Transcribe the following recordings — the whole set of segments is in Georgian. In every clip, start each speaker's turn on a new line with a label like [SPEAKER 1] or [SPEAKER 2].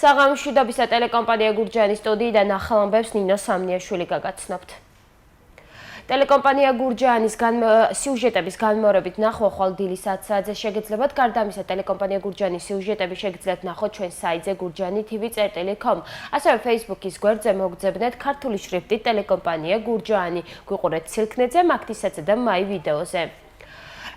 [SPEAKER 1] საღამოს მშვიდობისა ტელეკომპანია გურჯაანის სტუდიიდან ახალ ამბებს ნინო სამნიაშვილი გაგაცნობთ. ტელეკომპანია გურჯაანის სიუჟეტების განმეორებით ნახვა ხვალ დილის 10 საათზე შეგეძლებათ. გარდა ამისა, ტელეკომპანია გურჯაანის სიუჟეტები შეგიძლიათ ნახოთ ჩვენ საიტზე gurjani.tv.com. ასევე Facebook-ის გვერდზე მოგძებნეთ ქართული შრიფტით ტელეკომპანია გურჯაანი. გვიყურეთ სილქნეზე, მაგთისაზე და მაი ვიდეოზე.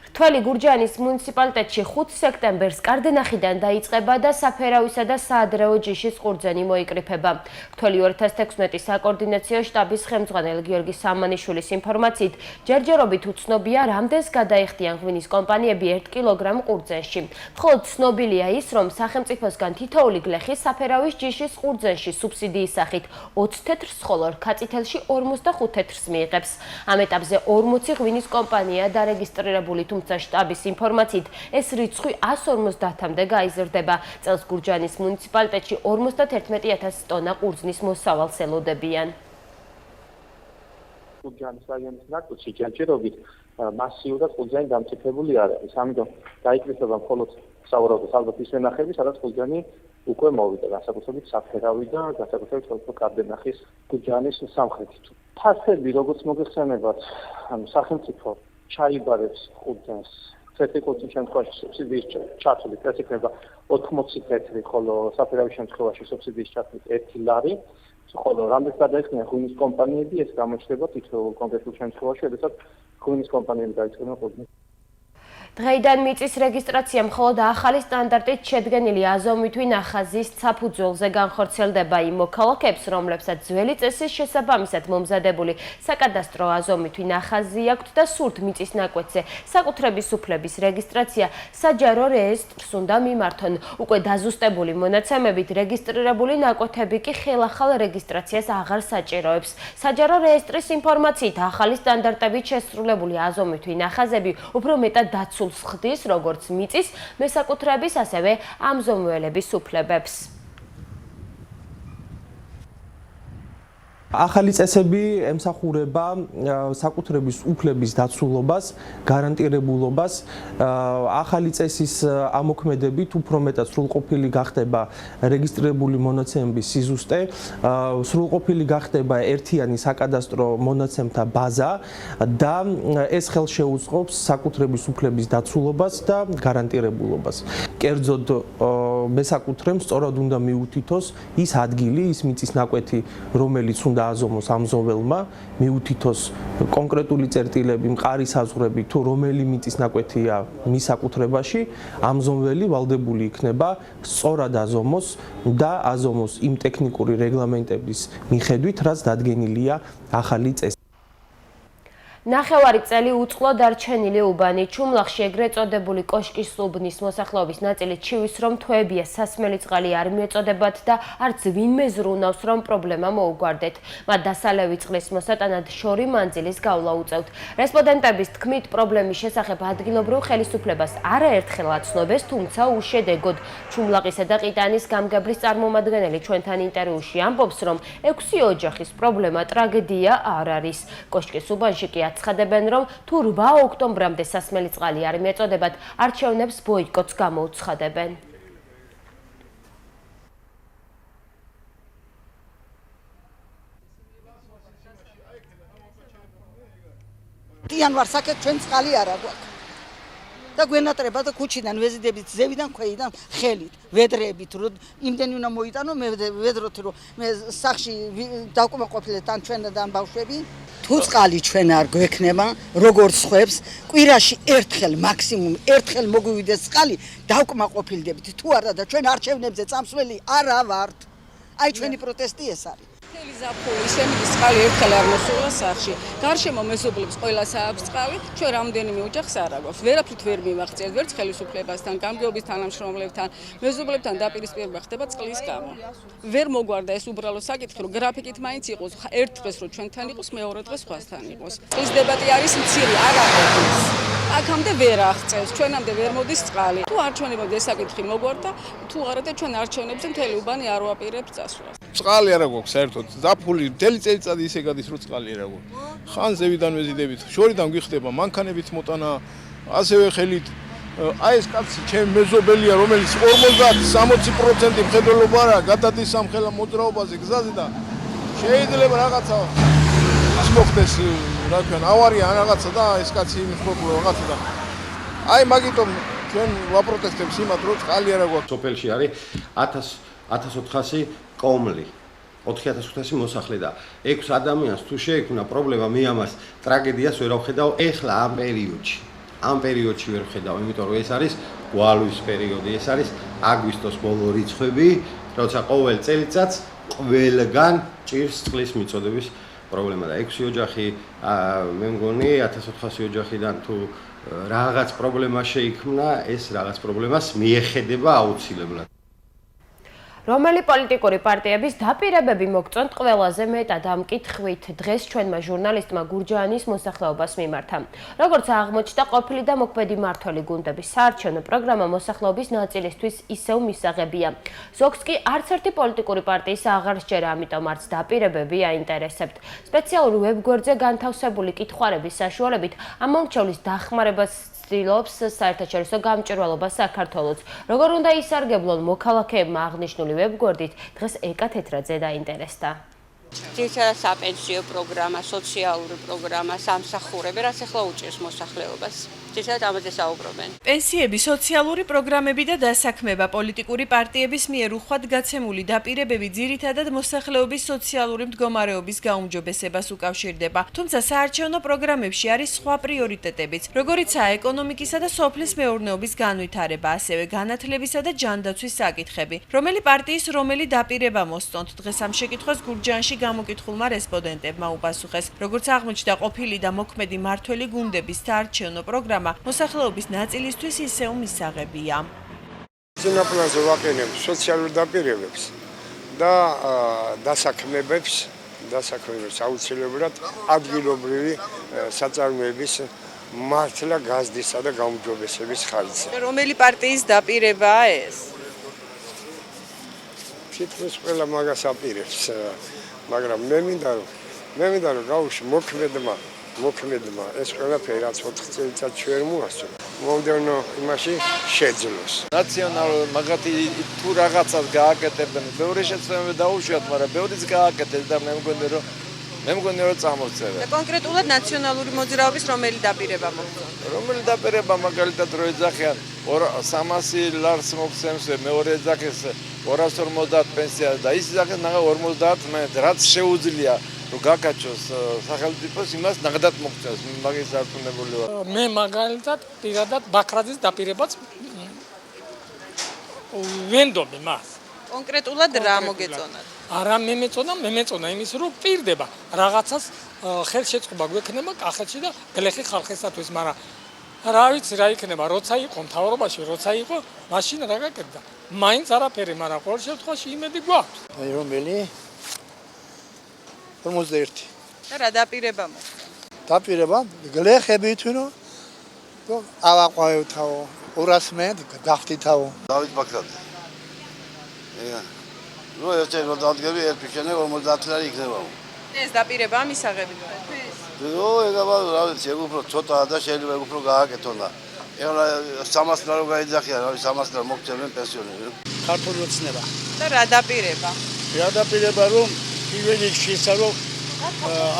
[SPEAKER 1] თველი გურჯაანის მუნიციპალიტეტში 5 სექტემბერს კარდენახიდან დაიწყება და საფერავისა და საადრეო ჯიშის ყურძენი მოიკრიფება. თველი 2016 საკოორდინაციო შტაბის ხელმძღვანელი გიორგი სამანიშვილის ინფორმაციით, ჯერჯერობით უცნობია, რამდენს გადაიხდიან ღვინის კომპანიები 1 კილოგრამ ყურძენში. მხოლოდ ცნობილია ის, რომ სახელმწიფოსგან თითოეული გლეხი საფერავის ჯიშის ყურძენში სუბსიდიის სახით 20 თეთრს, ხოლო რქაწითელში 45 თეთრს მიიღებს. ამ ეტაპზე 40 ღვინის კომპანია დარეგისტრირებული, თუმცა შტაბის ინფორმაციით ეს რიცხვი 150-მდე გაიზრდება. წელს გურჯაანის მუნიციპალიტეტში 51,000 ტონა ყურძნის მოსავალს ელოდებიან.
[SPEAKER 2] გურჯაანის რაიონის ნაკუთში ჯერჯერობით მასიურად ყურძენი დამწიფებული არ არის. ამიტომ დაიკრიფება მხოლოდ სავარაუდოდ ალბათ ის ვენახები, სადაც ყურძენი უკვე მოვიდა, განსაკუთრებით საფერავი და განსაკუთრებით კარდენახის გურჯაანის სამხრეთით. ფასები, როგორც მოგეხსენებათ, სახელმწიფო ჩაიბარებს ყურძენს. წეთი ყურძნის შემთხვევაში სუბსიდიის ჩათვლით ეს იქნება 80 თეთრი, ხოლო საფერავის შემთხვევაში სუბსიდიის ჩათვლით 1 ლარი. ხოლო რამდენს გადაიხდიან ღვინის კომპანიები, ეს გამოჩნდება თითოეულ კონკრეტულ შემთხვევაში, როდესაც ღვინის კომპანიები დაიწყებენ ყურძნის.
[SPEAKER 1] დღეიდან მიწის რეგისტრაცია მხოლოდ ახალი სტანდარტით შედგენილი აზომვითი ნახაზის საფუძველზე განხორციელდება იმ მოქალაქეებს, რომლებსაც ძველი წესის შესაბამისად მომზადებული საკადასტრო აზომვითი ნახაზი აქვთ და სურთ მიწის ნაკვეთზე საკუთრების უფლების რეგისტრაცია საჯარო რეესტრს უნდა მიმართონ. უკვე დაზუსტებული მონაცემებით რეგისტრირებული ნაკვეთები კი ხელახალ რეგისტრაციას აღარ საჭიროებს. საჯარო რეესტრის ინფორმაციით, ახალი სტანდარტებით შესრულებული აზომვითი ნახაზები უფრო მეტად დაცულ ხდის როგორც მიწის მესაკუთრების, ასევე ამზომველების უფლებებს.
[SPEAKER 3] ახალი წესები ემსახურება საკუთრების უფლების დაცულობას, გარანტირებულობას. ახალი წესის ამოქმედებით უფრო მეტად სრულყოფილი გახდება რეგისტრირებული მონაცემების სიზუსტე, სრულყოფილი გახდება ერთიანი საკადასტრო მონაცემთა ბაზა და ეს ხელშეუწყობს საკუთრების უფლების დაცულობას და გარანტირებულობას. კერძოდ მესაკუთრემს სწორად უნდა მიუთითოს ის ადგილი, ის მიწის ნაკვეთი, რომელიც უნდა აზომოს ამზომველმა, მიუთითოს კონკრეტული წერტილები, მყარი საზღვრები, თუ რომელი მიწის ნაკვეთია მის საკუთრებაში, ამზომველი ვალდებული იქნება სწორად აზომოს და აზომოს იმ ტექნიკური რეგლამენტების მიხედვით, რაც დადგენილია ახალი წესით.
[SPEAKER 1] ნახევარი წელი უწყლო დარჩენილი უბანი ჩუმლახში ეგრეთ წოდებული კოშკის უბნის მოსახლეობის ნაწილი ჩივის, რომ თვეებია სასმელი წყალი არ მიეწოდებათ და არც ვინმე ზრუნავს, რომ პრობლემა მოუგვარდეთ. მათ დასალევი წყლის მოსატანად შორი მანძილის გავლა უწევთ. რესპონდენტების თქმით, პრობლემის შესახებ ადგილობრივ ხელისუფლებას არაერთხელ აცნობეს, თუმცა უშედეგოდ. ჩუმლაყისა და ყიტანის გამგებლის წარმომადგენელი ჩვენთან ინტერვიუში ამბობს, რომ 6 ოჯახის პრობლემა ტრაგედია არ არის. კოშკის უბანში კი ცხადებენ, რომ თუ 8 ოქტომბრამდე სასმელი წყალი არ მიეწოდებათ, არჩევნებს ბოიკოტს გამოუცხადებენ.
[SPEAKER 4] იანვარ საკეთ ჩვენ წყალი არა გვაქვს. და გვენატრება და ქუჩიდან ვეზიდებით, ზევიდან, ქვეიდან, ხელით, ვედრებით, რომ იმდენი უნდა მოიტანო, მე ვედროთ, რომ მე სახში დავკმაყოფილეთ ან ჩვენ და ამ ბავშვები. თუ წყალი ჩვენ არ გვექნება, როგორც ხვებს, კვირაში ერთხელ მაქსიმუმ ერთხელ მოგვივიდეს წყალი, დავკმაყოფილდებით. თუ არა და ჩვენ არჩევნებზე წამსვლელი არა ვართ. აი ჩვენი პროტესტი ეს არის.
[SPEAKER 5] მთელი ზაფხული შემიძლია წყალი ერთხელ არ მოსულა სახში. გარშემო მეზობლებს ყველას აქვს წყალი, ჩვენ რამდენიმე ოჯახს არ აქვს. ვერაფრით ვერ მივახციეთ, ვერც ხელისუფლებასთან, გამგეობის თანამშრომლებთან, მეზობლებთან დაპირისპირება ხდება წყლის გამო. ვერ მოგვარდა ეს უბრალო საკითხი, რომ გრაფიკით მაინც იყოს, ერთ დღეს რომ ჩვენთან იყოს, მეორე დღეს სხვასთან იყოს. წყლის დებატი არის მცირე, არ აღწევს. აქამდე ვერ აღწევს, ჩვენამდე ვერ მოდის წყალი. თუ არჩევნებამდე ეს საკითხი მოგვარდა, თუ არა და ჩვენ არჩევნებზე მთელი უბანი არ ვაპირებთ წასვლას.
[SPEAKER 6] წყალი არა გვაქვს საერთოდ. ზაფხული მთელი წელიწადი ისე გადის, რომ წყალი არა გვაქვს. ხან ზევიდან ვეზიდებით, შორიდან გვიხდება მანქანებით მოტანა, ასევე ხელით აი ეს კაცი ჩემი მეზობელია, რომელიც 50-60% მხედველობა არა, გადადის სამხელა მოძრაობაზე გზაზე და შეიძლება რაღაცა ის მოხდეს, რა თქვენ, ავარია ან რაღაცა და ეს კაცი იმის პრობლემა რაღაცა და აი მაგიტომ ჩვენ ვაპროტესტებს იმათ, რომ წყალი არა გვაქვს.
[SPEAKER 7] სოფელში არის 1400 კომლი. 4500 მოსახლე და 6 ადამიანს თუ შეექმნა პრობლემა, მე ამას ტრაგედიას ვერ ვხედავ ეხლა ამ პერიოდში ვერ ვხედავ, იმიტომ რომ ეს არის გვალვის პერიოდი, ეს არის აგვისტოს ბოლო რიცხვები, როცა ყოველ წელიწადს ყველგან ჭირს წყლის მიწოდების პრობლემა და 6 ოჯახი, მე მგონი 1400 ოჯახიდან თუ რაღაც პრობლემა შეიქმნა, ეს რაღაც პრობლემას მიეხედება აუცილებლად.
[SPEAKER 1] რომელი პოლიტიკური პარტიების დაპირებები მოგწონთ ყველაზე მეტად ამ კითხვით დღეს ჩვენმა ჟურნალისტმა გურჯაანის მოსახლეობას მიმართა. როგორც აღმოჩნდა, ყოფილი და მოქმედი მმართველი გუნდების საარჩევნო პროგრამა მოსახლეობის ნაწილისთვის ისევ მისაღებია. ზოგს კი არც ერთი პოლიტიკური პარტიის აღარ სჯერა, ამიტომ არც დაპირებები აინტერესებთ. სპეციალური ვებგვერდზე განთავსებული კითხვარების საშუალებით ამ მომრჩევლის დახმარებას ცდილობს საერთაშორისო გამჭვირვალობა საქართველოს. როგორ უნდა ისარგებლონ მოქალაქეებმა აღნიშნული ვებგვერდით, დღეს ეკა თეთრაძე დაინტერესდა.
[SPEAKER 8] ძირითადად საპენსიო პროგრამა, სოციალური პროგრამა, სამსახურები, რაც ახლა უჭირს მოსახლეობას. ძირითადად ამაზე საუბრობენ.
[SPEAKER 9] პენსიები, სოციალური პროგრამები და დასაქმება პოლიტიკური პარტიების მიერ უხვად გაცემული დაპირებები ძირითადად მოსახლეობის სოციალური მდგომარეობის გაუმჯობესებას უკავშირდება. თუმცა საარჩევნო პროგრამებში არის სხვა პრიორიტეტებიც, როგორიცაა ეკონომიკისა და სოფლის მეურნეობის განვითარება, ასევე განათლებისა და ჯანდაცვის საკითხები. რომელი პარტიის რომელი დაპირება მოსწონთ, დღეს ამ შეკითხვას გურჯაანში გამოკითხულმა რესპონდენტებმა უპასუხეს. როგორც აღმოჩნდა, ყოფილი და მოქმედი მმართველი გუნდების საარჩევნო პროგრამა მოსახლეობის ნაწილისთვის ისევ მისაღებია.
[SPEAKER 10] ზინაპლანზე ვაყენებ სოციალურ დაპირებებს და დასაქმებებს აუცილებლად ადგილობრივი საწარმოების მართლა გაზრდისა და გაუმჯობესების ხარჯზე.
[SPEAKER 9] რომელი პარტიის დაპირებაა ეს?
[SPEAKER 10] თითქმის ყველა მაგას აპირებს, მაგრამ მე მინდა რომ გავუშვი მოქმედმა ეს ყველაფერი რაც 4 წელიწადში ვერ მოასწრო, მომდევნო იმაში შეძლოს.
[SPEAKER 6] ნაციონალურ მაგათი თუ რაღაცას გააკეთებენ, ბევრი შეცდომები დაუშვიათ, მაგრამ ბევრიც გააკეთეს და მე მგონი რომ წამოწევენ.
[SPEAKER 9] და კონკრეტულად ნაციონალური მოძრაობის რომელი დაპირება მოგწონთ?
[SPEAKER 6] რომელი დაპირება მაგალითად რო ეძახიან 300 ლარს მოგცემს, მეორე ეძახეს 250 პენსია და ის ეძახეს 50, რაც შეუძლია რომ გაკაჩოს სახელმწიფოს იმას ნახდათ მოგწევს, მაგის არწმუნებული ვარ.
[SPEAKER 11] მე მაგალითად პირადად ბაქრაძის დაპირებაც ვენდობი მას.
[SPEAKER 9] კონკრეტულად რა მოგეწონათ?
[SPEAKER 11] არა მე მეწონა იმის რომ პირდება რაღაცას ხელშეწყობა გვექნება კახეთში და გლეხი ხალხისათვის, მაგრამ რა ვიცი რა იქნება, როცა იყო მთავრობაში, როცა იყო, მაშინ რა გაკეთდა. მაინც არაფერი, მაგრამ ყოველ შემთხვევაში იმედი გვაქვს.
[SPEAKER 10] აი რომელი 51.
[SPEAKER 9] და რა დაპირება მოგწონთ?
[SPEAKER 10] დაპირება გლეხები თვითონ ავაყვავთავ 200 მე გახდითავ. დავით ბაქრაძე. ნუ ერთად რომ დავდგები ერთ ფიქრენე 50 ლარი იქნება.
[SPEAKER 9] ეს დაპირებაა მისაღები თქვენთვის?
[SPEAKER 10] ეგ რა ვიცი, ეგ უფრო ცოტაა და შეიძლება ეგ უფრო გააკეთონ და ეხლა 300 ლარი გაიძახიან, რა ვიცი 300 ლარი მოგცემენ პენსიონერებს. ქართული ოცნება.
[SPEAKER 9] და რა დაპირება?
[SPEAKER 10] რა დაპირება რომ პირველ რიგში ისა რომ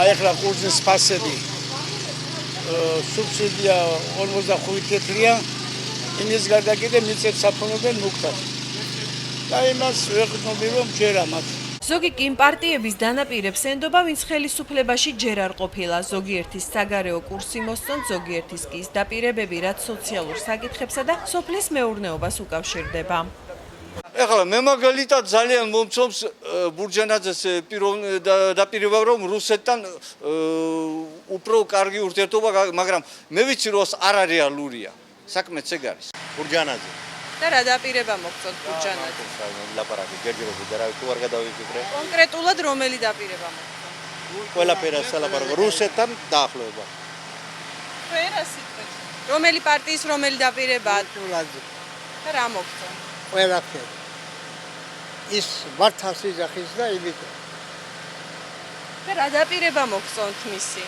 [SPEAKER 10] აი ახლა კურსის ფასები სუბსიდია 45 თეთრია, იმის გარდა კიდე მიწებს აფორმებენ მუქად. და იმას ვეღნობი რომ ჯერა მათ.
[SPEAKER 9] ზოგი კი პარტიების დანაპირებს ენდობა, ვინც ხელისუფლებაში ჯერ არ ყოფილა. ზოგიერთის საგარეო კურსი მოსწონთ, ზოგიერთის კი ის დაპირებები, რაც სოციალურ საკითხებსა და სოფლის მეურნეობას უკავშირდება.
[SPEAKER 10] ეხლა მე მაგალითად ძალიან მომწონს ბურჯანაძეს დაპირება რომ რუსეთთან უფრო კარგი ურთიერთობა, მაგრამ მე ვიცი რომ არარეალურია. საქმეც ეგ არის. ბურჯანაძე.
[SPEAKER 9] და რა დაპირება მოგწონთ ბურჯანაძე?
[SPEAKER 10] ლაპარაკი გერგერობი და რა თუ არ გადავიფიქრე.
[SPEAKER 9] კონკრეტულად რომელი დაპირება მოგწონთ?
[SPEAKER 10] ყველაფერს სალაპარაკო რუსეთთან დაახლოება.
[SPEAKER 9] ვერა სიტყვით. რომელი პარტიის რომელი დაპირებაა? და რა მოგწონთ?
[SPEAKER 10] ყველაფერი. ის მართავს იძახის და იმით.
[SPEAKER 9] და რა დაპირება მოგწონთ მისი?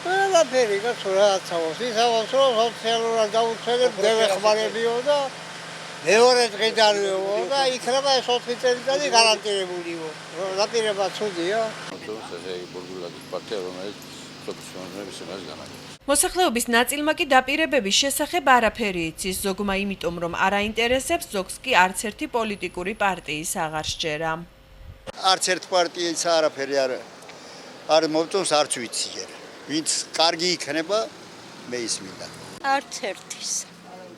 [SPEAKER 12] ყველაფერი კაცო რაღაცაოს ისაოს რომ სოციალურად დაუცველებ დევეხმარებიო და მეორე დღედანვეო და იქნება ეს 4 წელიწადი გარანტირებულიო რომ დაპირება ცუდია
[SPEAKER 9] მოსახლეობის ნაწილმა კი დაპირებების შესახებ არაფერი იცის, ზოგმა იმიტომ რომ არ აინტერესებს, ზოგს კი არც ერთი პოლიტიკური პარტიის აღარ სჯერა.
[SPEAKER 13] არც ერთ პარტიის არაფერი არ მომწონს, არც ვიცი ჯერ. ვინც კარგი იქნება, მე ის მინდა.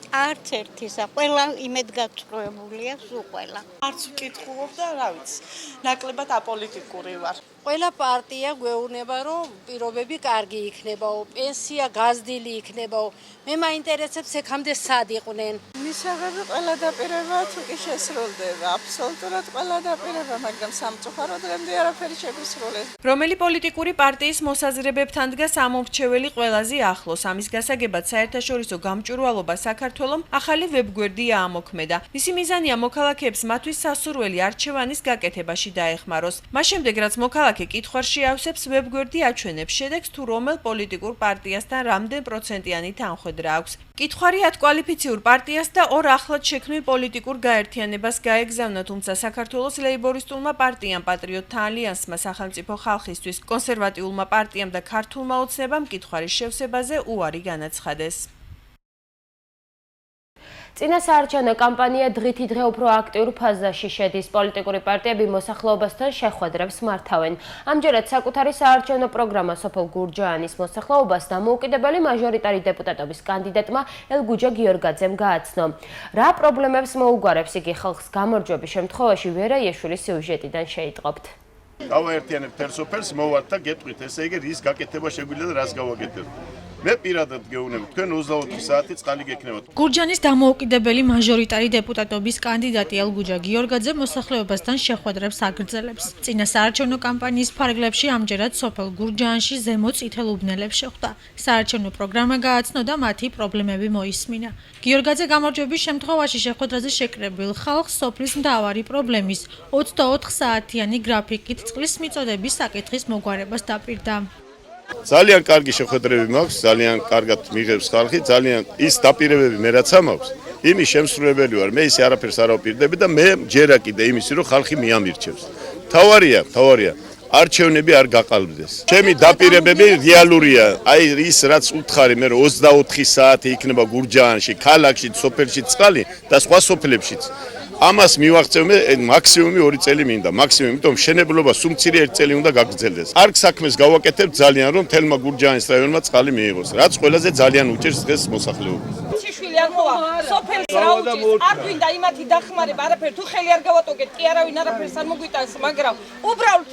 [SPEAKER 14] არც ერთისა, ყველა იმედგაცრუებულია, სულ ყველა.
[SPEAKER 15] არც ვკითხულობ და რა ვიცი, ნაკლებად აპოლიტიკური ვარ.
[SPEAKER 14] ყველა პარტია გვეუბნება, რომ პირობები კარგი იქნებაო, პენსია გაზრდილი იქნებაო. მე მაინტერესებს ეკამდე სად იყვნენ.
[SPEAKER 15] მისაღები ყველა დაპირება თუ კი შესრულდება, აბსოლუტურად ყველა დაპირება, მაგრამ სამწუხაროდ დღემდე არაფერი შეგვისრულეს.
[SPEAKER 9] რომელი პოლიტიკური პარტიის მოსაზრებებთან დგას ამომრჩეველი ყველაზე ახლოს, ამის გასაგებად საერთაშორისო გამჭვირვალობა საქართველოს ახალი ვებგვერდი აამოქმედა. მისი მიზანია მოქალაქეებს მათთვის სასურველი არჩევანის გაკეთებაში დაეხმაროს. მას შემდეგ რაც მოქალაქე კითხვაში ავსებს, ვებგვერდი აჩვენებს შედეგს თუ რომელ პოლიტიკურ პარტიასთან რამდენ პროცენტიანი თანხმედრა აქვს. კითხვარიათ კვალიფიციურ პარტიას და ორ ახლად შექმნილ პოლიტიკურ გაერთიანებას გაეგზავნა, თუმცა საქართველოს ლეიბორისტულმა პარტიამ, პატრიოტთა ალიანსმა, სახელმწიფო ხალხისთვის, კონსერვატიულმა პარტიამ და ქართულმა ოცნებამ კითხვის შევსებაზე უარი განაცხადეს.
[SPEAKER 1] წინა საარჩევნო კამპანია დღითი დღე უფრო აქტიურ ფაზაში შედის. პოლიტიკური პარტიები მოსახლეობასთან შეხვედრებს მართავენ. ამჯერად საკუთარი საარჩევნო პროგრამა სოფელ გურჯაანის მოსახლეობას დამოუკიდებელი მაჟორიტარი დეპუტატობის კანდიდატმა ელგუჯა გიორგაძემ გააცნო. რა პრობლემებს მოუგვარებს იგი ხალხს გამარჯვების შემთხვევაში ვერა იაშვილის სიუჟეტიდან შეიტყობთ.
[SPEAKER 16] გავაერთიანებთ ერთ სოფელს, მოვართ და გეტყვით, ესე იგი რის გაკეთება შეგვიძლია და რას გავაკეთებთ. მე პირადად გეუბნებით, თქვენ 24 საათი წყალი გექნებათ.
[SPEAKER 17] გურჯაანის დამოუკიდებელი მაჟორიტარი დეპუტატობის კანდიდატი ელგუჯა გიორგაძე მოსახლეობასთან შეხვედრებს აგრძელებს. წინა საარჩევნო კამპანიის ფარგლებში ამჯერად სოფელ გურჯაანში ზემო წითელ უბნელებს შეხვდა. საარჩევნო პროგრამა გააცნო და მათი პრობლემები მოისმინა. გიორგაძე გამარჯვების შემთხვევაში შეხვედრაზე შეკრებილ ხალხს სოფლის მთავარი პრობლემის 24 საათიანი გრაფიკით წყლის მიწოდების საკითხის მოგვარებას დაპირდა.
[SPEAKER 16] ძალიან კარგი შეხვედრები მაქვს, ძალიან კარგად მიღებს ხალხი, ძალიან ის დაპირებები მე რაც მაქვს, იმის შემსრულებელი ვარ. მე ისე არაფერს არ ვაპირდები და მე ჯერა კიდე იმისი რომ ხალხი მიამირჩევს. თავარია, არჩევნები არ გაყალბდეს. ჩემი დაპირებები რეალურია. აი ის რაც უთხარი მე რომ 24 საათი იქნება გურჯაანში, ქალაქში, სოფელში წყალი და სხვა სოფლებშიც. ამას მივაღწევ მე მაქსიმუმი 2 წელი მინდა. მაქსიმუმი, იმიტომ მშენებლობა სუმცირე 1 წელი უნდა გაგრძელდეს. არქ საქმეს გავაკეთებ ძალიან რომ თელმა გურჯაანის რაიონმა წყალი მიიღოს. რაც ყველაზე ძალიან უჭერს დღეს მოსახლეობას.
[SPEAKER 15] ციშვილი არ მოვა, სოფელს რა უჭირს, არ გვინდა იმათი დახმარება, არაფერ თუ ხელი არ გავატოგეთ, კი არავინ არაფერს არ მოგვიტანს, მაგრამ უბრალოდ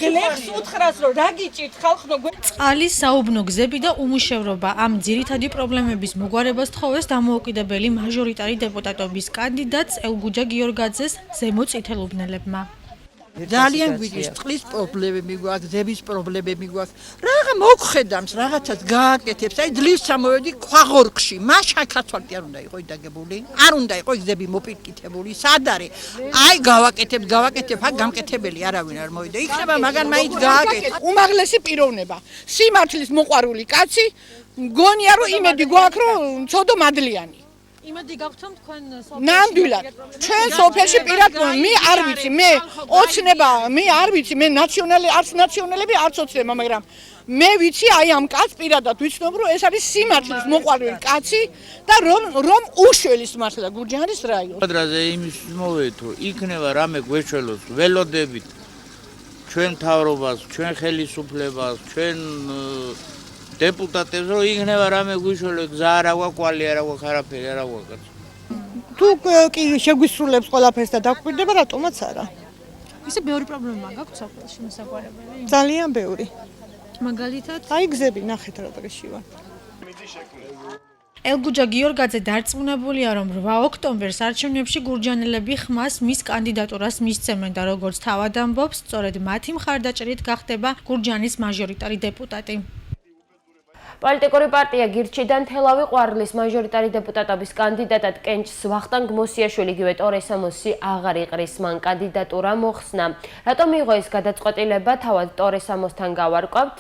[SPEAKER 15] გლეხს უთხრას რომ რა გიჭირთ ხალხო.
[SPEAKER 17] წყალი, საუბნო გზები და უმუშევრობა ამ ძირითადი პრობლემების მოგვარებას თხოვეს დამოუკიდებელი მაჟორიტარი დეპუტატობის კანდიდატს ელგუჯა გიორგაძეს ზემო წითელ უბნელებმა.
[SPEAKER 4] ძალიან გვიჭირს წყლის პრობლემები გვაქვს, გზების პრობლემები გვაქვს. რაღა მოგხედავს, რაღაცას გააკეთებს. აი ძლივს ჩამოვედი ქვაღორქში, მაშა ქართველი არ უნდა იყოს დაგებული, არ უნდა იყოს გზები მოპირკითებული, სად არის? აი გავაკეთებ, აქ გამკეთებელი არავინ არ მოვიდა. იქნება, მაგრამ მაინც გააკეთე.
[SPEAKER 15] უმაღლესი პიროვნება. სიმართლის მოყვარული კაცი, მგონია რომ იმედი გვაქვს რომ ცოდო მადლიანი.
[SPEAKER 17] იმედი გაქვთ რომ თქვენ
[SPEAKER 15] ნამდვილად ჩვენ სოფელში პირად მე არ ვიცი მე ოცნება მე არ ვიცი მე ნაციონალები არც ოცნება მაგრამ მე ვიცი აი ამ კაცს პირადად ვიცნობ რომ ეს არის სიმართლის მოყვარული კაცი და რომ უშველის მართლა გურჯაანის რაიონს.
[SPEAKER 18] კვადრაზე იმის მოვეთო იქნება რამე გვეშველოს ველოდებით ჩვენ მთავრობას ჩვენ ხელისუფლებას ჩვენ დეპუტატებს რომ იქნება რამე გვიშველო გზა არა გვაქვს კვალი არა გვაქვს არაფერი არა გვაქვს.
[SPEAKER 15] თუ კი შეგვისრულებს ყველაფერს და დაგვირდება რატომაც არა.
[SPEAKER 17] ისე ბევრი პრობლემა გაქვთ სოფელში მოსაგვარებელი?
[SPEAKER 15] ძალიან ბევრი.
[SPEAKER 17] მაგალითად
[SPEAKER 15] აი გზები ნახეთ რა დღეში ვარ.
[SPEAKER 17] ელგუჯა გიორგაძე დარწმუნებულია რომ 8 ოქტომბერს არჩევნებში გურჯაანელები ხმას მის კანდიდატურას მისცემენ და როგორც თავად ამბობს, სწორედ მათი მხარდაჭერით გახდება გურჯაანის მაჟორიტარი დეპუტატი.
[SPEAKER 1] პოლიტიკური პარტია გირჩიდან თელავი ყვარლის მაჟორიტარი დეპუტატობის კანდიდატად კენჭს ვახტანგ მოსიაშვილი იგივე ტორე სამოსი აღარ იყრის, მან კანდიდატურა მოხსნა. რატომ მიიღო ეს გადაწყვეტილება, თავად ტორე სამოსთან გავარკვევთ.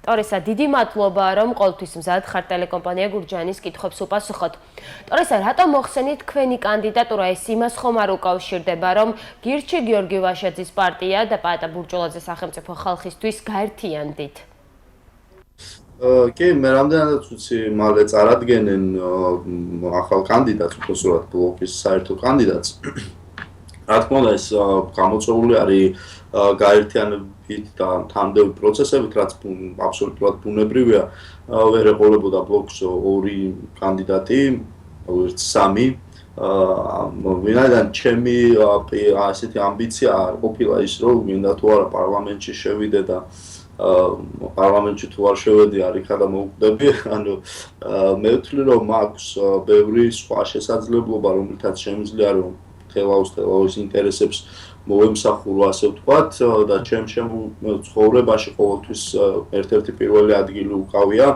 [SPEAKER 1] ტორესა, დიდი მადლობა, რომ ყოველთვის მზად ხართ ტელეკომპანია გურჯაანის კითხვებს უპასუხოთ. ტორესა, რატომ მოხსენით თქვენი კანდიდატურა? ეს იმას ხომ არ უკავშირდება, რომ გირჩი გიორგი ვაშაძის პარტია და პაატა ბურჭულაძე სახელმწიფო ხალხისთვის გაერთიანდით?
[SPEAKER 19] კი, მე რამდენადაც ვიცი, მალე წარადგენენ ახალ კანდიდატს, უბრალოდ ბლოკის საერთო კანდიდატს. რა თქმა უნდა, ეს გამოწვეული არის გაერთიანებით და თანმდევი პროცესებით, რაც აბსოლუტურად ბუნებრივია. ვერ ეყოლებოდა ბლოკს ორი კანდიდატი, ვერც სამი. ვინაიდან ჩემი ასეთი ამბიცია არ ყოფილა ის, რომ მინდა თუ არა პარლამენტში შევიდე და პარლამენტში თუ არ შევედი არ იქა და მოვკვდები, ანუ მე ვთვლი, რომ მაქვს ბევრი სხვა შესაძლებლობა, რომელთაც შემიძლია რომ თელაუს ინტერესებს მოვემსახურო, ასე ვთქვათ, და ჩემ ცხოვრებაში ყოველთვის ერთ-ერთი პირველი ადგილი უკავია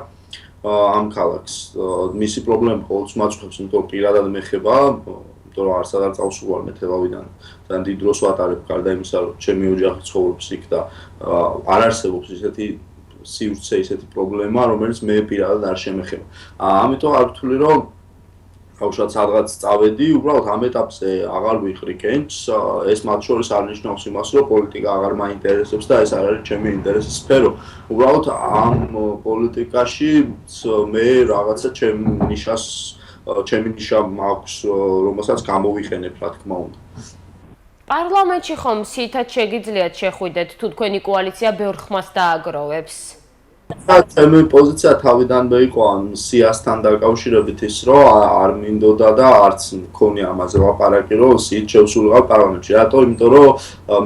[SPEAKER 19] ამ ქალაქს. მისი პრობლემა ყოველთვის მაწუხებს, იმიტომ რომ პირადად მეხება, იმიტომ რომ არც არ წავსულვარ მე თელავიდან. ძალიან დიდ დროს ვატარებ, გარდა იმისა, რომ ჩემი ოჯახი ცხოვრობს იქ და არ არსებობს ისეთი სივრცე, ისეთი პრობლემა, რომელიც მე პირადად არ შემეხება. ამიტომ არ ვთვლი, რომ თავშად სადღაც წავედი, უბრალოდ ამ ეტაპზე აღარ ვიყრი კენჭს, ეს მათ შორის არ ნიშნავს იმას, რომ პოლიტიკა აღარ მაინტერესებს და ეს არ არის ჩემი ინტერესის სფერო. უბრალოდ ამ პოლიტიკაში მე რაღაცა ჩემი ნიშა მაქვს, რომელსაც გამოვიყენებ, რა თქმა უნდა.
[SPEAKER 1] პარლამენტში ხომ სითაც შეგიძლიათ შეხვიდეთ, თუ თქვენი კოალიცია ბევრ ხმას დააგროვებს?
[SPEAKER 19] ჩემი პოზიცია თავიდანვე იყო ამ სიასთან დაკავშირებით ის, რომ არ მინდოდა და არც მქონია ამაზე ლაპარაკი, რომ სიით შევსულიყავ პარლამენტში. რატო? იმიტომ რომ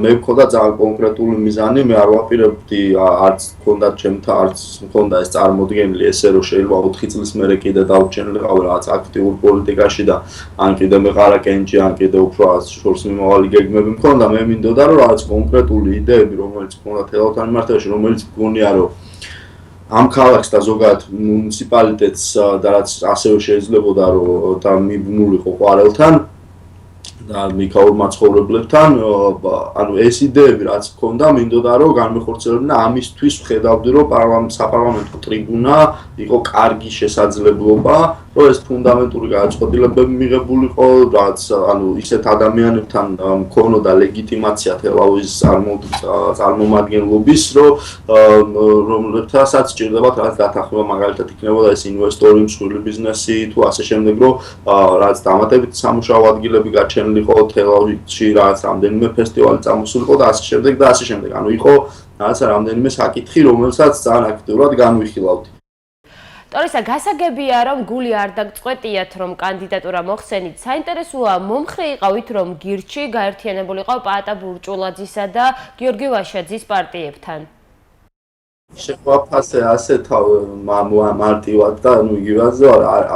[SPEAKER 19] მე მქონდა ძალიან კონკრეტული მიზანი, მე არ ვაპირებდი, არც მქონდა ჩემთან, არც მქონდა ეს წარმოდგენილი ესე, რომ შეიძლება 4 წლის მერე კიდე დავჩენილიყავ რაღაც აქტიურ პოლიტიკაში და ან კიდე მეყარა კენჭი, ან კიდე უფრო შორს მიმავალი გეგმები მქონდა. მე მინდოდა, რომ რაღაც კონკრეტული იდეები, რომელიც მქონდა თელავთან მიმართებაში, რომელიც მგონია, რომ ამ ქალაქს და ზოგადად მუნიციპალიტეტს და რაც ასევე შეიძლებოდა რომ და მიბნულიყო ყვარელთან და მიქაურ მაცხოვრებლებთან, ანუ ეს იდეები რაც მქონდა, მინდოდა რომ განმეხორციელებინა ამისთვის ვხედავდი, რომ საპარლამენტო ტრიბუნა იყო კარგი შესაძლებლობა, რომ ეს ფუნდამენტური გადაწყვეტილებები მიღებულიყო, რაც ანუ ისეთ ადამიანებთან მქონოდა ლეგიტიმაცია თელავის წარმომადგენლობის, რომლებთანაც სჭირდებათ რაც დათანხმება, მაგალითად იქნებოდა ეს ინვესტორი, მსხვილი ბიზნესი თუ ასე შემდეგ, რომ რაც დამატებით სამუშაო ადგილები გაჩენილიყო თელავში, რაც რამდენიმე ფესტივალი წამოსულიყო და ასე შემდეგ და ასე შემდეგ. ანუ იყო რაღაცა რამდენიმე საკითხი, რომელსაც ძალიან აქტიურად განვიხილავდი.
[SPEAKER 1] ტორესა, გასაგებია, რომ გული არ დაგწყვეტიათ, რომ კანდიდატურა მოხსენით. საინტერესოა, მომხრე იყავით, რომ გირჩი გაერთიანებულიყავ პაატა ბურჭულაძისა და გიორგი ვაშაძის პარტიებთან.
[SPEAKER 19] შეყვაფასე ასე მარტივად და ნუ იგივეზე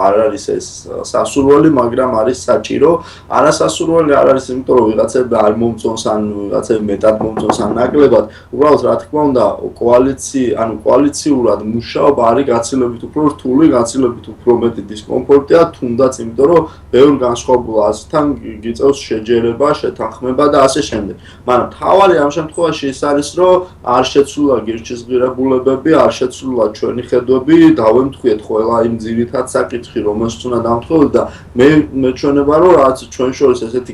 [SPEAKER 19] არ არის ეს სასურველი, მაგრამ არის საჭირო. არასასურველი არ არის, იმიტომ რომ ვიღაცები არ მომწონს ან ვიღაცები მეტად მომწონს ან ნაკლებად. უბრალოდ რა თქმა უნდა, კოალიციურად მუშაობა არის გაცილებით უფრო რთული, გაცილებით უფრო მეტი დისკომფორტია, თუნდაც იმიტომ რომ ბევრ განსხვავებულ აზრთან გიწევს შეჯერება, შეთანხმება და ასე შემდეგ. მაგრამ თავარი ამ შემთხვევაში ის არის, რომ არ შეცვლა გირჩის ღირებულება, არ შეცვლა ჩვენი ხედვები, დავემთხვიეთ ყველა იმ ძირითად საკითხი, რომელსაც უნდა დამთხოვოთ და მე მეჩვენება, რომ რაც ჩვენ შორის ესეთი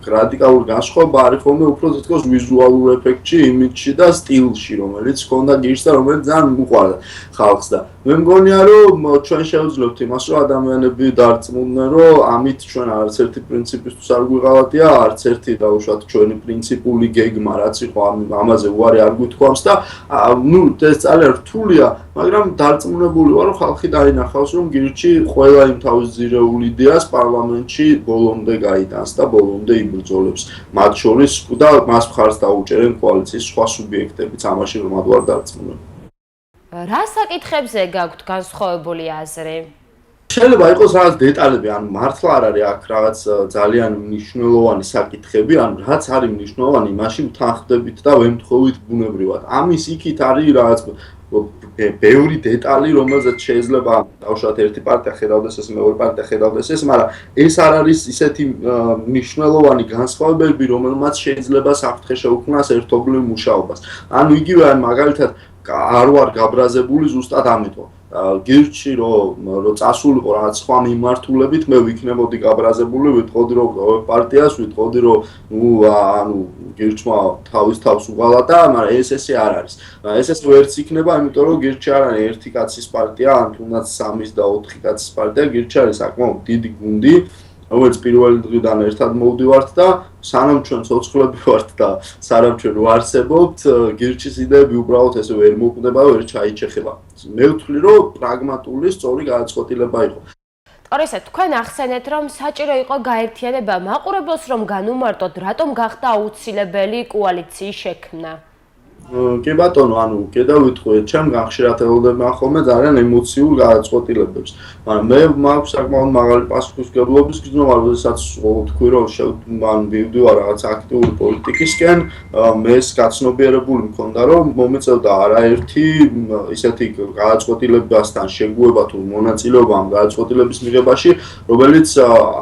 [SPEAKER 19] რადიკალური განსხვავება არის ხოლმე უფრო თითქოს ვიზუალურ ეფექტში, იმიჯში და სტილში, რომელიც ჰქონდა გირჩს და რომელიც ძალიან უყვარდა ხალხს და მე მგონია, რომ ჩვენ შევძლებთ იმას, რომ ადამიანები დარწმუნდნენ, რომ ამით ჩვენ არც ერთი პრინციპისთვის არ გვიღალატია, არც ერთი დაუშვათ ჩვენი პრინციპული გეგმა, რაც იყო ამაზე უარი არ გვითქვამს და ნუ ეს ძალიან რთულია, მაგრამ დარწმუნებული ვარ, რომ ხალხი დაინახავს, რომ გირჩი ყველა იმ თავის ძირეულ იდეას პარლამენტში ბოლომდე გაიტანს და ბოლომდე იბრძოლებს. მათ შორის და მას მხარს დაუჭერენ კოალიციის სხვა სუბიექტებიც, ამაში რომად ვარ დარწმუნებული.
[SPEAKER 1] რა საკითხებზე გაქვთ განსხვავებული აზრი?
[SPEAKER 19] შეიძლება იყოს რაღაც დეტალები, ანუ მართლა არ არის აქ რაღაც ძალიან მნიშვნელოვანი საკითხები, ანუ რაც არის მნიშვნელოვანი, მაშინ თანხდებით და ვემთხოვით ბუნებრივად. ამის იქით არის რაღაც ბევრი დეტალი, რომელზეც შეიძლება დავუშვათ ერთი პარტია ხედავდეს ეს, მეორე პარტია ხედავდეს ეს, მაგრამ ეს არ არის ისეთი მნიშვნელოვანი განსხვავებები, რომელმაც შეიძლება საფრთხე შეუქმნას ერთობლივ მუშაობას. ანუ იგივე ან მაგალითად არ ვარ გაბრაზებული ზუსტად ამიტომ. გირჩი რომ წასულიყო რაღაც სხვა მიმართულებით, მე ვიქნებოდი გაბრაზებული, ვიტყოდი რომ პარტიას, ვიტყოდი რომ ანუ გირჩმა თავის თავს უღალატა, მაგრამ ესე არ არის. ეს ვერც იქნება, იმიტომ რომ გირჩი არ არის ერთი კაცის პარტია, ან თუნდაც 3 და 4 კაცის პარტია, გირჩი არის საკმაოდ დიდი გუნდი, რომელიც პირველი დღიდან ერთად მოვდივართ და სანამ ჩვენ ცოცხლები ვართ და სანამ ჩვენ ვარსებობთ, გირჩის იდეები უბრალოდ ესე ვერ მოკვდება, ვერ ჩაიჩეხება. მე ვთვლი, რომ პრაგმატული, სწორი გადაწყვეტილება იყო.
[SPEAKER 1] ტორესა, თქვენ ახსენეთ, რომ საჭირო იყო გაერთიანება, მაყურებელს რომ განუმარტოთ, რატომ გახდა აუცილებელი კოალიციის შექმნა?
[SPEAKER 19] კი ბატონო, ანუ გადავიტყვეთ, ჩემ განხშირად ელოდება ხოლმე ძალიან ემოციურ გადაწყვეტილებებს. მაგრამ მე მაქვს საკმაოდ მაღალი პასუხისმგებლობის გრძნობა, როდესაც თქვი რომ მივდივარ რაღაც აქტიური პოლიტიკისკენ, მეც გაცნობიერებული მქონდა, რომ მომეწევდა არაერთი ისეთი გადაწყვეტილებასთან შეგუება თუ მონაწილეობა ამ გადაწყვეტილების მიღებაში, რომელიც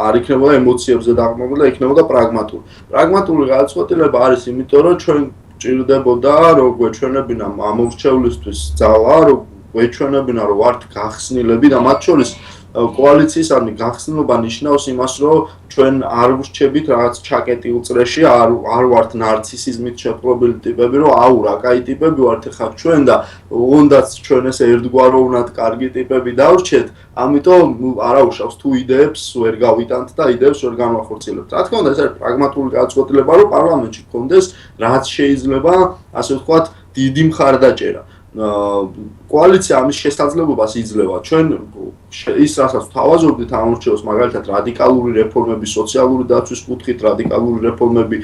[SPEAKER 19] არ იქნებოდა ემოციებზე დაყრდნილი და იქნებოდა პრაგმატული. პრაგმატული გადაწყვეტილება არის იმიტომ, რომ ჩვენ ჭირდებოდა რომ გვეჩვენებინა ამორჩევლისთვის ძალა, რომ გვეჩვენებინა რომ ვართ გახსნილები და მათ შორის კოალიციისადმი გახსნილობა ნიშნავს იმას, რომ ჩვენ არ ვრჩებით რაღაც ჩაკეტილ წრეში, არ ვართ ნარცისიზმით შეფრობილი ტიპები, რომ აუ რა კაი ტიპები ვართ ხა ჩვენ და უნდაც ჩვენ ეს ერთგვაროვნად კარგი ტიპები დავრჩეთ, ამიტომ არაუშავს თუ იდეებს ვერ გავიტანთ და იდეებს ვერ განვახორციელებთ. რა თქმა უნდა, ეს არის პრაგმატული გადაწყვეტილება, რომ პარლამენტში გქონდეს რაც შეიძლება, ასე ვთქვათ, დიდი მხარდაჭერა. კოალიცია ამის შესაძლებლობას იძლევა. ჩვენ ის რასაც ვთავაზობდით ამორჩევს, მაგალითად რადიკალური რეფორმები სოციალური დაცვის კუთხით, რადიკალური რეფორმები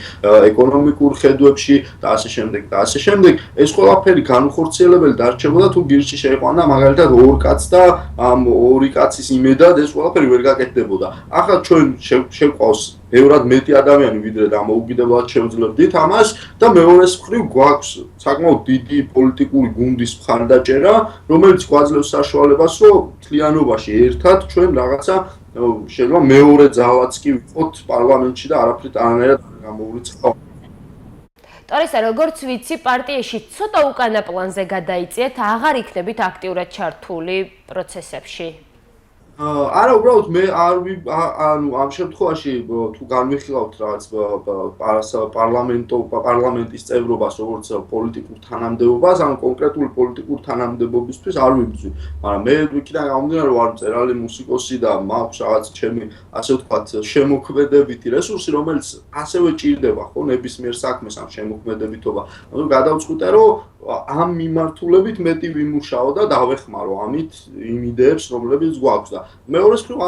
[SPEAKER 19] ეკონომიკურ ხედვებში და ასე შემდეგ და ასე შემდეგ, ეს ყველაფერი განუხორციელებელი დარჩებოდა თუ გირჩი შეიყვანა მაგალითად 2 კაცს და ამ 2 კაცის იმედად ეს ყველაფერი ვერ გაკეთდებოდა. ახლა ჩვენ შევყავს ბევრად მეტი ადამიანი ვიდრე დამოუკიდებლად შევძლებდით ამას და მეორეს მხრივ გვაქვს საკმაოდ დიდი პოლიტიკური გუნდის მხარდაჭერა, რომელიც გვაძლევს საშუალებას, რომ მთლიანობაში ერთად ჩვენ რაღაცა შეიძლება მეორე ძალაც კი ვიყოთ პარლამენტში და არაფრით არანაირად გამოვრიცხავთ.
[SPEAKER 1] ტორესა, როგორც ვიცი, პარტიაში ცოტა უკანა პლანზე გადაიწიეთ, აღარ იქნებით აქტიურად ჩართული პროცესებში.
[SPEAKER 19] არა, უბრალოდ მე ანუ ამ შემთხვევაში თუ განვიხილავთ რაღაც პარლამენტის წევრობას, როგორც პოლიტიკურ თანამდებობას, ან კონკრეტული პოლიტიკური თანამდებობისთვის არ ვიბრძვი. მაგრამ მე იქიდან გამომდინარე, რომ ვარ მწერალი, მუსიკოსი და მაქვს რაღაც ჩემი, ასე ვთქვათ, შემოქმედებითი რესურსი, რომელიც ასევე ჭირდება, ხო, ნებისმიერ საქმეს ამ შემოქმედებითობა. ანუ გადავწყვიტე, რომ ამ მიმართულებით მეტი ვიმუშაო და დავეხმარო ამით იმ იდეებს, რომლებიც გვაქვს და მეორეს მხრივ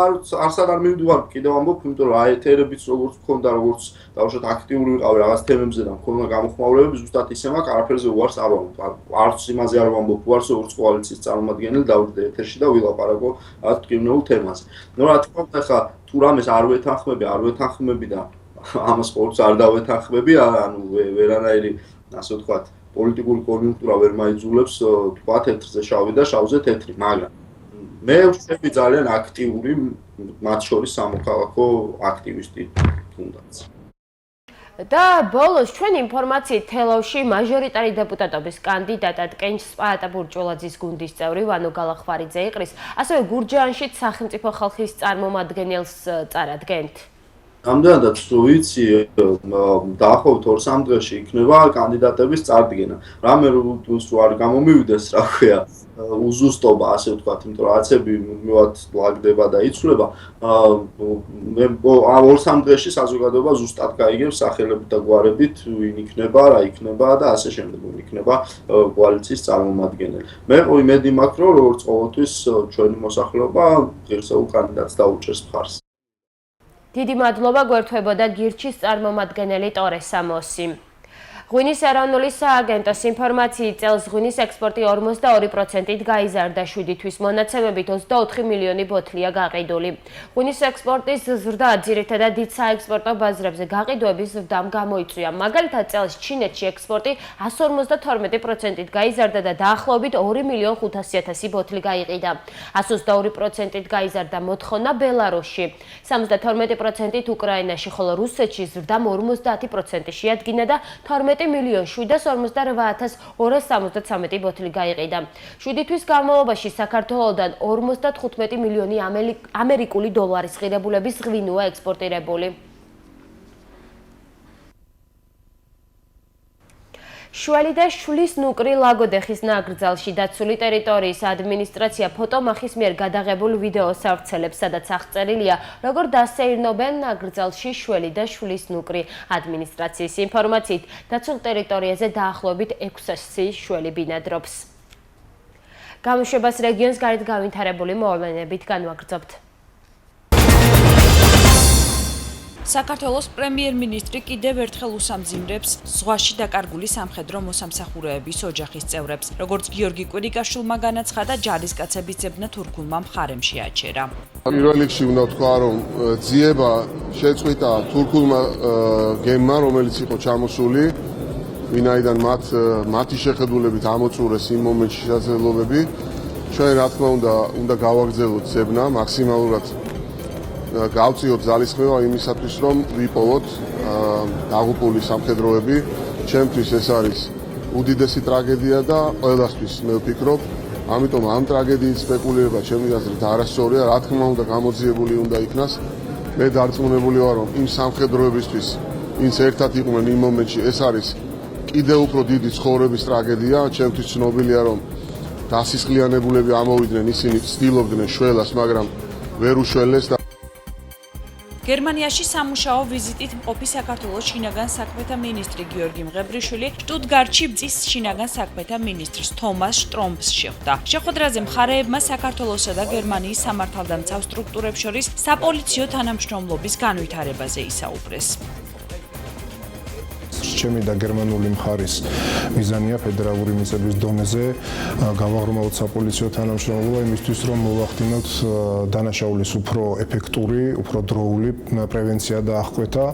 [SPEAKER 19] არსად არ მივდივარ კიდევ ამბობ, იმიტომ რომ აეთერებიც როგორც მქონდა, როგორც დავუშვათ აქტიური ვიყავი რაღაც თემებზე და მქონდა გამოხმაურებები, ზუსტად ისე მაქვს, არაფერზე უარს არ ვამბობ. არც იმაზე არ ვამბობ უარს, როგორც კოალიციის წარმომადგენელი დავიდე ეთერში და ვილაპარაკო რაღაც მტკივნეულ თემაზე. ნუ რა თქმა უნდა, ხა თუ რამეს არ ვეთანხმები და ამას ყოველთვის არ დავეთანხმები, ანუ ვერანაირი, ასე ვთქვათ, პოლიტიკური კონიუნქტურა ვერ მაიძულებს თქვათ ეთრზე შავი და შავზე თეთრი, მაგრამ მე ვშევი ძალიან აქტიური, მათ შორის სამოქალაქო აქტივისტი თუნდაც.
[SPEAKER 1] და ბოლოს ჩვენ ინფორმაციით თელავში მაჟორიტარი დეპუტატობის კანდიდატად კენჭ სპაატა ბურჭულაძის გუნდის წევრი ვანო გალახვარიძე იყრის, ასევე გურჯაანშიც სახელმწიფო ხალხის წარმომადგენელს წარადგენთ.
[SPEAKER 19] ამდენადაც ვიცი, დაახლოებით 2-3 დღეში იქნება კანდიდატების წარდგენა. რამე თუ არ გამომივიდეს, რა ქვია, უზუსტობა, ასე ვთქვათ, იმიტომ რომ რაცები მუდმივად ლაგდება და იცვლება. მე 2-3 დღეში საზოგადოება ზუსტად გაიგებს სახელებით და გვარებით, ვინ იქნება, რა იქნება და ასე შემდეგ, ვინ იქნება კოალიციის წარმომადგენელი. მე იმედი მაქვს, რომ როგორც ყოველთვის ჩვენი მოსახლეობა ღირსეულ კანდიდატს დაუჭერს მხარს.
[SPEAKER 1] დიდი მადლობა, გვერდთვებოდა გირჩის წარმომადგენელი ტორესა მოსი. ღვინის ეროვნული სააგენტოს ინფორმაციით წელს ღვინის ექსპორტი 42%-ით გაიზარდა, 7 თვის მონაცემებით 24 მილიონი ბოთლია გაყიდული. ღვინის ექსპორტის ზრდა ძირითადად დიდ საექსპორტო ბაზრებზე გაყიდვების ზრდამ გამოიწვია. მაგალითად, წელს ჩინეთში ექსპორტი 152%-ით გაიზარდა და დაახლოებით 2.500.000 ბოთლი გაიყიდა. 122%-ით გაიზარდა მოთხოვნა ბელარუსში, 72%-ით უკრაინაში, ხოლო რუსეთში ზრდამ 50%-ში შეადგინა და 12 $13,748,273 ბოთლი გაიყიდა. 7 თვის განმავლობაში საქართველოსდან 55 მილიონი ამერიკული დოლარის ღირებულების ღვინოა ექსპორტირებული. შველი და შვილის ნუკრი ლაგოდეხის ნაკრძალში დაცული ტერიტორიის ადმინისტრაცია ფოტომახის მიერ გადაღებულ ვიდეოს ავრცელებს, სადაც აღწერილია, როგორ დასეირნობენ ნაკრძალში შველი და შვილის ნუკრი. ადმინისტრაციის ინფორმაციით, დაცულ ტერიტორიაზე დაახლოებით 600 შველი ბინადრობს. გამოშვებას რეგიონს გარეთ გავითარებული მოვლენებით განვაგრძობთ.
[SPEAKER 20] საქართველოს პრემიერ-მინისტრი კიდევ ერთხელ უსამძიმრებს ზღვაში დაკარგული სამხედრო მოსამსახურეების ოჯახის წევრებს. როგორც გიორგი კვირიკაშვილმა განაცხადა, ჯარისკაცების ძებნა თურქულმა მხარემ შეაჩერა.
[SPEAKER 6] პირველ რიგში უნდა ვთქვა, რომ ძიება შეწყვიტა თურქულმა გემმა, რომელიც იყო ჩამოსული, ვინაიდან მათი შეხედულებით ამოწურეს იმ მომენტში შესაძლებლობები. ჩვენ რა თქმა უნდა გავაგრძელოთ ძებნა მაქსიმალურად გავწიოთ ძალისხმევა იმისათვის, რომ ვიპოვოთ დაღუპული სამხედროები. ჩემთვის ეს არის უდიდესი ტრაგედია და ყველასთვის მე ვფიქრობ, ამიტომ ამ ტრაგედიით სპეკულირება ჩემი აზრით არასწორია, რა თქმა უნდა გამოძიებული უნდა იქნას. მე დარწმუნებული ვარ, რომ იმ სამხედროებისთვის, ვინც ერთად იყვნენ იმ მომენტში, ეს არის კიდევ უფრო დიდი ცხოვრების ტრაგედია. ჩემთვის ცნობილია, რომ დასისხლიანებულები ამოვიდნენ, ისინი ცდილობდნენ შველას, მაგრამ ვერ უშველეს და
[SPEAKER 20] გერმანიაში სამუშაო ვიზიტით მყოფი საქართველოს შინაგან საქმეთა მინისტრი გიორგი მღებრიშვილი შტუტგარტში ბძის შინაგან საქმეთა მინისტრს თომას შტრომს შეხვდა. შეხვედრაზე მხარეებმა საქართველოსა და გერმანიის სამართალდამცავ სტრუქტურებს შორის საპოლიციო თანამშრომლობის განვითარებაზე ისაუბრეს.
[SPEAKER 21] ჩემი და გერმანული მხარის მიზანია ფედერალური მიწების დონეზე გავაღრმავოთ საპოლიციო თანამშრომლობა იმისთვის, რომ მოვახდინოთ დანაშაულის უფრო ეფექტური, უფრო დროული პრევენცია და აღკვეთა.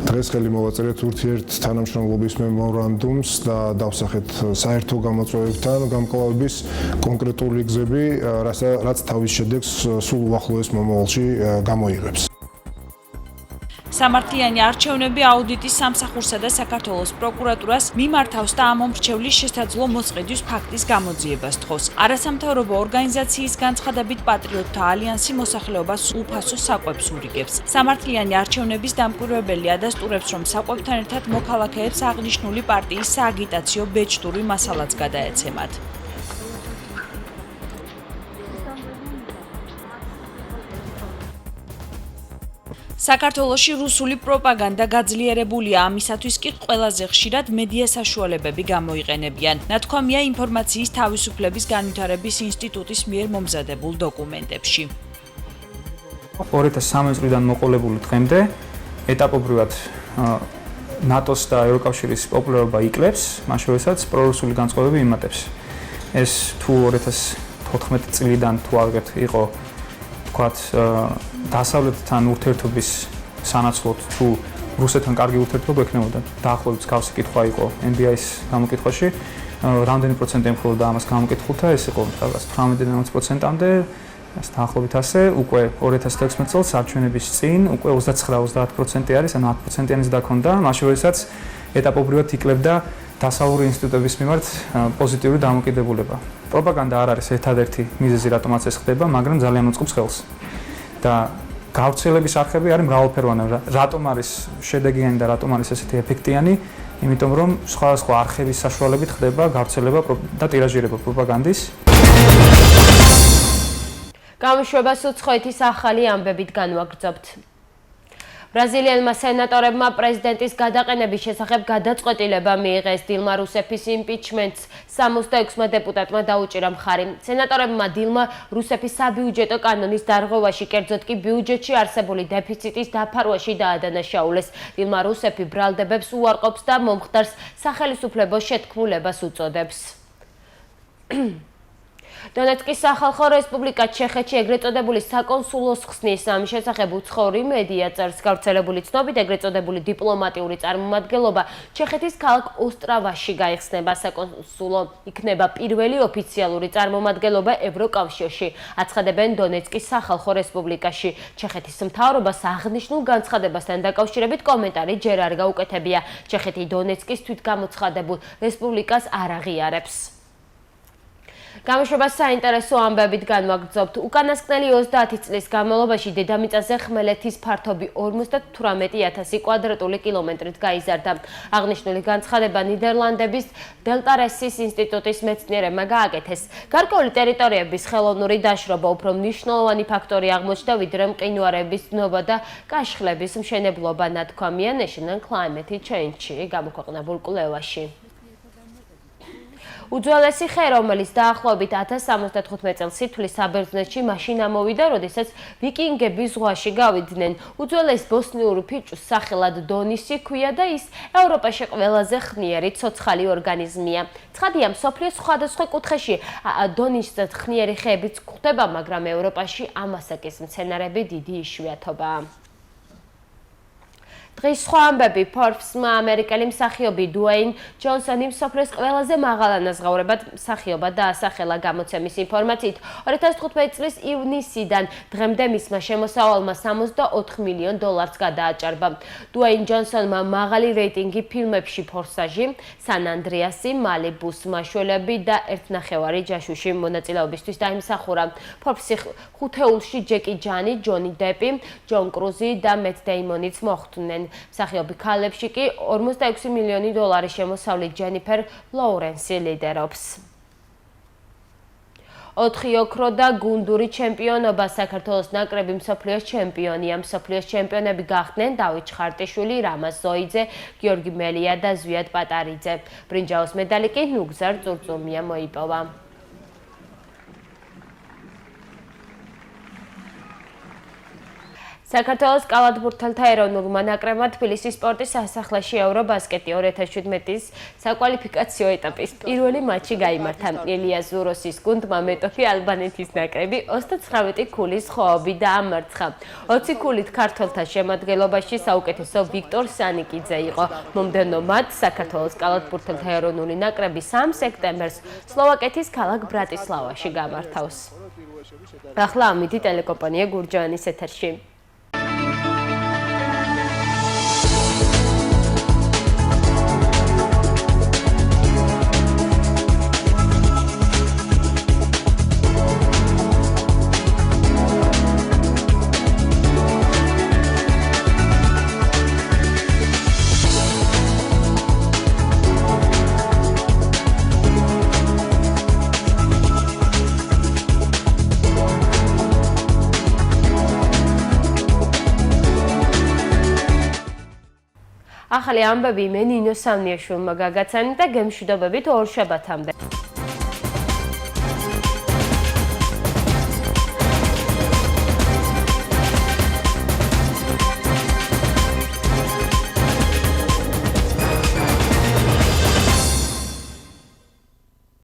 [SPEAKER 21] დღეს ხელი მოვაწერეთ ურთიერთ თანამშრომლობის მემორანდუმს და დავსახეთ საერთო გამოწვევებთან გამკლავების კონკრეტული გზები, რაც თავის შედეგს სულ უახლოეს მომავალში გამოიღებს.
[SPEAKER 20] სამართლიანი არჩევნები აუდიტის სამსახურსა და საქართველოს პროკურატურას მიმართავს და ამ მომრჩევლის შესაძლო მოწყვეტის ფაქტის გამოძიებას თხოვს. არასამთავრობო ორგანიზაციის განცხადებით პატრიოტთა ალიანსი მოსახლეობას უფასო საკვებს ურიგებს. სამართლიანი არჩევნების დამკვირვებელი ადასტურებს, რომ საკვებთან ერთად მოქალაქეებს აღნიშნული პარტიის სააგიტაციო ბეჭდური მასალაც გადაეცემათ. საქართველოში რუსული პროპაგანდა გაძლიერებულია, ამისათვის კი ყველაზე ხშირად მედია საშუალებები გამოიყენებიან. ნათქვამია ინფორმაციის თავისუფლების განვითარების ინსტიტუტის მიერ მომზადებულ დოკუმენტებში.
[SPEAKER 22] 2013 წლიდან მოყოლებული დღემდე ეტაპობრივად ნატოს და ევროკავშირის პოპულარობა იკლებს, მათ შორისაც პრორუსული განწყობები იმატებს. ეს თუ 2014 წლიდან თუ აღგეთ იყო თქვათ დასავლეთთან ურთიერთობის სანაცვლოდ თუ რუსეთთან კარგი ურთიერთობა ექნებოდა. დაახლოებით მსგავსი კითხვა იყო NBI-ის გამოკითხვაში. რამდენი პროცენტი ემხრობდა ამას გამოკითხულთა, ეს იყო 18-19%-ამდე, დაახლოებით ასე. უკვე 2016 წელს არჩევნების წინ უკვე 29-30% არის, ანუ 10%-იანიც დაქონდა, მათ შორისაც ეტაპობრივად იკლებდა დასავლური ინსტიტუტების მიმართ პოზიტიური დამოკიდებულება. პროპაგანდა არ არის ერთადერთი მიზეზი, რატომაც ეს ხდება, მაგრამ ძალიან უწყობს ხელს. და გავრცელების არხები არის მრავალფეროვანი. რატომ არის შედეგიანი და რატომ არის ესეთი ეფექტიანი? იმიტომ რომ სხვადასხვა არხების საშუალებით ხდება გავრცელება და ტირაჟირება პროპაგანდის.
[SPEAKER 1] გამოშვებას უცხოეთის ახალი ამბებით განვაგრძობთ. ბრაზილიელმა სენატორებმა პრეზიდენტის გადაყენების შესახებ გადაწყვეტილება მიიღეს. დილმა რუსეფის იმპიჩმენტს 66 დეპუტატმა დაუჭირა მხარი. სენატორებმა დილმა რუსეთის საბიუჯეტო კანონის დარღვევაში, კერძოდ კი ბიუჯეტში არსებული დეფიციტის დაფარვაში დაადანაშაულეს. დილმა რუსეფი ბრალდებებს უარყოფს და მომხდარს სახელისუფლებო შეთქმულებას უწოდებს. დონეცკის სახალხო რესპუბლიკა ჩეხეთში ეგრეთ წოდებული საკონსულოს ხსნის ამის შესახებ უცხოური მედია წერს. გავრცელებული ცნობით ეგრეთ წოდებული დიპლომატიური წარმომადგენლობა ჩეხეთის ქალაქ ოსტრავაში გაიხსნება. საკონსულო იქნება პირველი ოფიციალური წარმომადგენლობა ევროკავშირში. აცხადებენ დონეცკის სახალხო რესპუბლიკაში. ჩეხეთის მთავრობას აღნიშნულ განცხადებასთან დაკავშირებით კომენტარი ჯერ არ გაუკეთებია. ჩეხეთი დონეცკის თვითგამოცხადებულ რესპუბლიკას არ აღიარებს. გამოშვებას საინტერესო ამბებით განვაგრძობთ. უკანასკნელი 30 წლის განმავლობაში დედამიწაზე ხმელეთის ფართობი 58,000 კვადრატული კილომეტრით გაიზარდა. აღნიშნული განცხადება ნიდერლანდების დელტარესის ინსტიტუტის მეცნიერებმა გააკეთეს. გარკვეული ტერიტორიების ხელოვნური დაშრობა უფრო მნიშვნელოვანი ფაქტორი აღმოჩნდა, ვიდრე მყინვარების დნობა და კაშხლების მშენებლობა, ნათქვამია National Climate Change-ში გამოქვეყნებულ კვლევაში. უძველესი ხე, რომელიც დაახლოებით 1075 წელს სითვლის საბერძნეთში მაშინ ამოვიდა, როდესაც ვიკინგები ზღვაში გავიდნენ. უძველეს ბოსნიურ ფიჭვს სახელად დონისი ჰქვია და ის ევროპაში ყველაზე ხნიერი ცოცხალი ორგანიზმია. ცხადია, მსოფლიოს სხვადასხვა კუთხეში დონიშზე ხნიერი ხეებიც გვხვდება, მაგრამ ევროპაში ამასაკის მცენარები დიდი იშვიათობაა. დღის სხვა ამბები. Forbes-მა ამერიკელი მსახიობი დუეინ ჯონსონი მსოფლიოს ყველაზე მაღალ ანაზღაურებად მსახიობად დაასახელა. გამოცემის ინფორმაციით 2015 წლის ივნისიდან დღემდე მისმა შემოსავალმა $64 მილიონ გადააჭარბა. დუეინ ჯონსონმა მაღალი რეიტინგი ფილმებში ფორსაჟი, სან ანდრეასი, მალიბუს მაშველები და ერთნახევარი ჯაშუში მონაწილეობისთვის დაიმსახურა. Forbes-ი ხუთეულში ჯეკი ჯანი, ჯონი დეპი, ჯონ კრუზი და მეტ დეიმონიც მოხვდნენ. მსახიობი ქალებში კი $46 მილიონი შემოსავლით ჯენიფერ ლოურენსი ლიდერობს. 4 ოქრო და გუნდური ჩემპიონობა. საქართველოს ნაკრები მსოფლიოს ჩემპიონია. მსოფლიოს ჩემპიონები გახდნენ დავით ჩხარტიშვილი, რამაზ ზოიძე, გიორგი მელია და ზვიად პატარიძე. ბრინჯაოს მედალი კი ნუგზარ წურწუმია მოიპოვა. საქართველოს კალათბურთელთა ეროვნულმა ნაკრებმა თბილისის სპორტის სასახლეში ევრობასკეტი 2017-ის საკვალიფიკაციო ეტაპის პირველი მატჩი გაიმართა. ელია ზუროსის გუნდმა მეტოქი ალბანეთის ნაკრები 29 ქულის ხოობით დაამარცხა. 20 ქულით ქართველთა შემადგენლობაში საუკეთესო ვიქტორ სანიკიძე იყო. მომდევნო მატჩს საქართველოს კალათბურთელთა ეროვნული ნაკრები 3 სექტემბერს სლოვაკეთის ქალაქ ბრატისლავაში გამართავს. ახლა ამითი ტელეკომპანია გურჯაანის ეთერში. ახალი ამბები მე ნინო სამნიაშვილმა გაგაცანი და გემშვიდობებით ორ შაბათამდე.